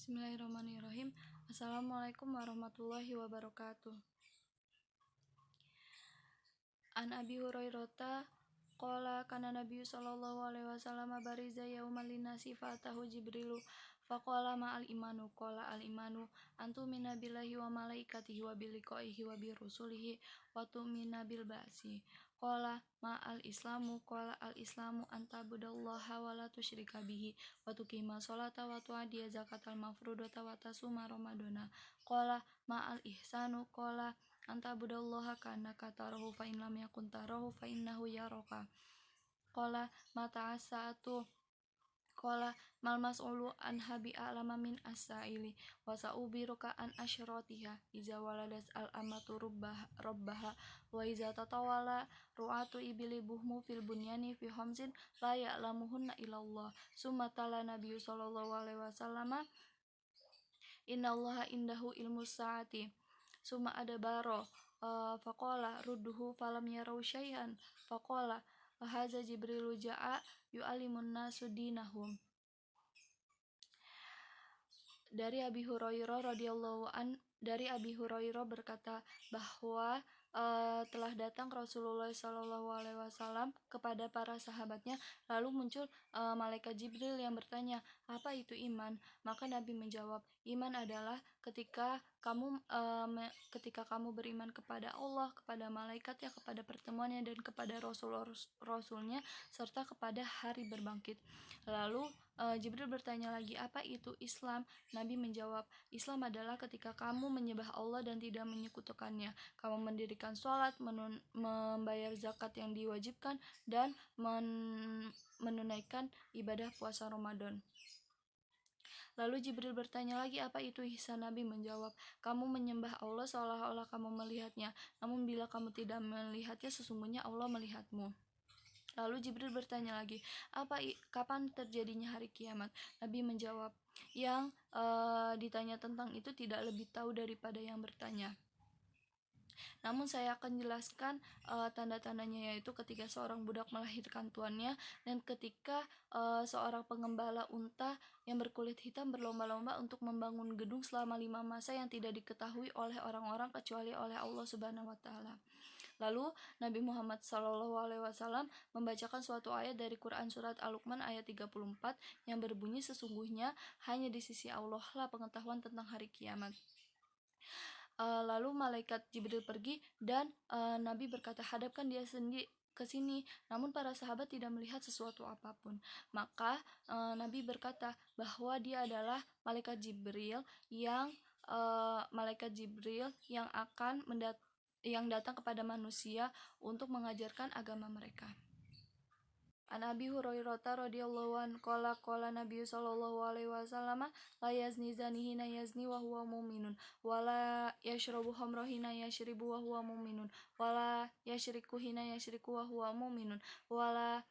Bismillahirrahmanirrahim. Assalamualaikum warahmatullahi wabarakatuh. An Abi Hurairah qala kana Nabi sallallahu alaihi wasallam bariza yaumal linnasi fatahu Jibrilu faqala ma'al imanu qala al imanu antumina billahi wa malaikatihi wa bil liqaihi wa bi rusulihi wa tu'mina bil ba'si qala ma'al islamu qala al islamu antabudallaha wa la tusyrika bihi wa tuqima sholata wa tu'addiya zakatal mafrudata wa tasuma ramadana qala ma'al ihsanu qala anta budallaha ka'annaka tarahu fa in lam yakun tarahu fa innahu yaraka qala mata as-sa'atu qala mal mas'ulu an habi a'lama min as-sa'ili wa sa'ubiruka an asyratiha iza waladas al-amatu rabbaha wa iza tatawala ru'atu ibili buhmu fil bunyani fi khamsin la ya'lamuhunna illallah summa tala nabiyyu sallallahu alaihi wasallam innallaha indahu ilmus sa'ati summa adabaro faqala rudduhu falam yarau syai'an faqala haza jibrilu ja'a yu'allimun nasu dinahum. Dari Abi Hurairah berkata bahwa telah datang Rasulullah SAW kepada para sahabatnya, lalu muncul malaikat Jibril yang bertanya, apa itu iman? Maka Nabi menjawab, iman adalah ketika kamu beriman kepada Allah, kepada malaikatnya, kepada pertemuannya, dan kepada rasulnya, serta kepada hari berbangkit. Lalu Jibril bertanya lagi, apa itu Islam? Nabi menjawab, Islam adalah ketika kamu menyembah Allah dan tidak menyekutukannya, kamu mendirikan sholat, membayar zakat yang diwajibkan, dan menunaikan ibadah puasa Ramadan. Lalu Jibril bertanya lagi, apa itu ihsan? Nabi menjawab, kamu menyembah Allah seolah-olah kamu melihatnya, namun bila kamu tidak melihatnya, sesungguhnya Allah melihatmu. Lalu Jibril bertanya lagi, kapan terjadinya hari kiamat? Nabi menjawab, yang ditanya tentang itu tidak lebih tahu daripada yang bertanya. Namun saya akan jelaskan tanda-tandanya, yaitu ketika seorang budak melahirkan tuannya, dan ketika seorang pengembala unta yang berkulit hitam berlomba-lomba untuk membangun gedung selama 5 masa yang tidak diketahui oleh orang-orang kecuali oleh Allah Subhanahu wa Ta'ala. Lalu Nabi Muhammad SAW membacakan suatu ayat dari Quran surat Al-Luqman ayat 34 yang berbunyi, sesungguhnya hanya di sisi Allah lah pengetahuan tentang hari kiamat. Lalu malaikat Jibril pergi dan Nabi berkata, hadapkan dia sendiri ke sini. Namun para sahabat tidak melihat sesuatu apapun. Maka Nabi berkata bahwa dia adalah malaikat Jibril yang datang kepada manusia untuk mengajarkan agama mereka. An Abi Hurairah radhiyallahu anhu qala Nabi sallallahu alaihi wasallam la yazni zani hina yazni wa huwa mu'minun wa la yashrabu khamra hina yashrabu wa huwa mu'minun wa la yashriku hina yashriku wa huwa mu'minun wa la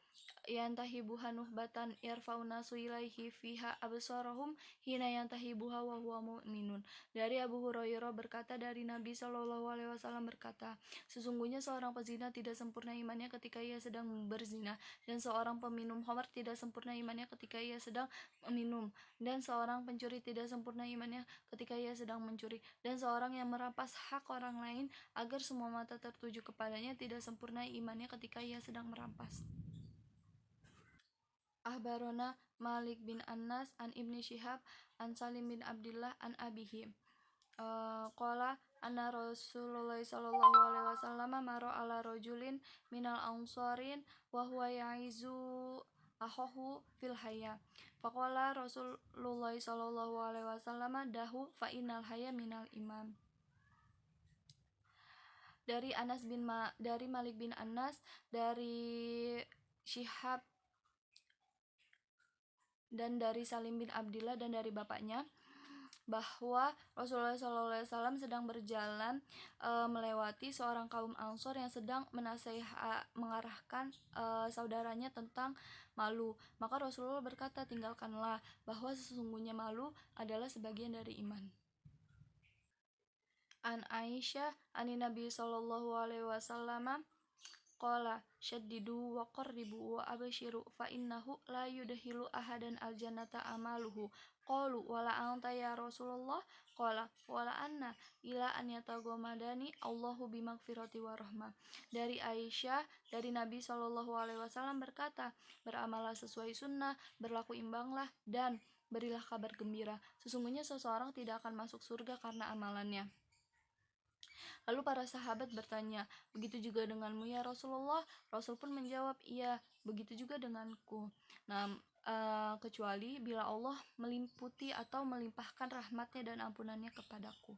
yantahibuha nuhbatan yarfa'u nasu ilaihi fiha absarahum hina yantahibuha wa huwa mu'minun. Dari Abu Hurairah berkata, dari Nabi sallallahu alaihi wasallam berkata, sesungguhnya seorang pezina tidak sempurna imannya ketika ia sedang berzina, dan seorang peminum khamar tidak sempurna imannya ketika ia sedang minum, dan seorang pencuri tidak sempurna imannya ketika ia sedang mencuri, dan seorang yang merampas hak orang lain agar semua mata tertuju kepadanya tidak sempurna imannya ketika ia sedang merampas. Ahbarona Malik bin Anas an Ibni Syihab an Salim bin Abdillah an abihi qala anna Rasulullah sallallahu alaihi wasallam maro ala rajulin minal ansarin wa huwa ya'izu akhahu fil hayya faqala Rasulullah sallallahu alaihi wasallam dahu fa innal hayya minal iman. Dari Malik bin Anas, dari Syihab, dan dari Salim bin Abdillah, dan dari bapaknya, bahwa Rasulullah SAW sedang berjalan melewati seorang kaum Ansor yang sedang mengarahkan saudaranya tentang malu. Maka Rasulullah berkata, tinggalkanlah, bahwa sesungguhnya malu adalah sebagian dari iman. An Aisyah ani Nabi sallallahu alaihi wasallam Qala syaddidu wa qarribu wa abshiru fa innahu la yudhilu ahadan al-jannata amaluhu. Qalu wala anta ya Rasulullah? Qala wala anna ila an yataghamadani Allahu bimaghfirati wa rahmah. Dari Aisyah, dari Nabi Shallallahu alaihi wasallam berkata, beramallah sesuai sunnah, berlaku imbanglah, dan berilah kabar gembira. Sesungguhnya seseorang tidak akan masuk surga karena amalannya. Lalu para sahabat bertanya, begitu juga denganmu ya Rasulullah? Rasul pun menjawab, iya, begitu juga denganku. Nah, kecuali bila Allah meliputi atau melimpahkan rahmatnya dan ampunannya kepadaku.